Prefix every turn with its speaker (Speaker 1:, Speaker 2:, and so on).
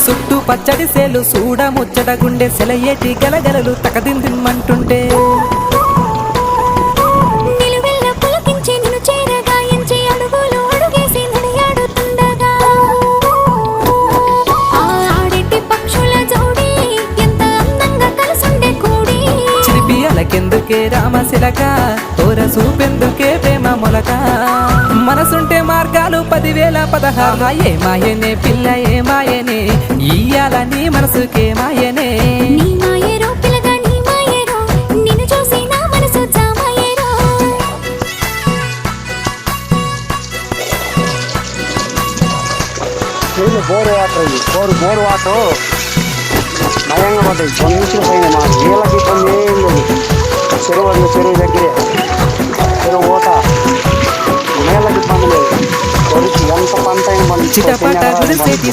Speaker 1: చుట్టూ పచ్చడి సేలు చూడ ముచ్చట గుండె సెలయేటి గలగలలు తకదిందిమ్మంటుంటే
Speaker 2: నిలువెల్ల పులకించి నిన్ను చేరగాయించి అడుగులు అడుగేసి నడియాడుతుండగా ఆడేటి పక్షుల జోడి ఎంత అందంగా కలుసుండే కూడి
Speaker 1: చిలిపి అలకెందుకే రామశిలక తోర చూపెందుకే ప్రేమ మొలక మనసుంటే మార్గాలు 10,016 ఏ మాయనే పిల్ల ఏ మాయనే ఇయ్యాల నీ మనసుకే మాయనే
Speaker 2: నీ మాయేరో పిల్లగా నీ మాయేరో నిన్ను చూసి నా మనసు జామాయేరో
Speaker 3: బోర్ వాటర్ బోర్ వాటర్ నయంగా పడ్డాయి 2 నిమిషాలు పోయింది మా నీళ్ళకి ఇబ్బంది ఏం లేదు చెరువు దగ్గరే చెరువు ఓట నీళ్ళకి ఇబ్బంది లేదు ఎంత పంట అయిన
Speaker 1: చిటపట గుడిసేటి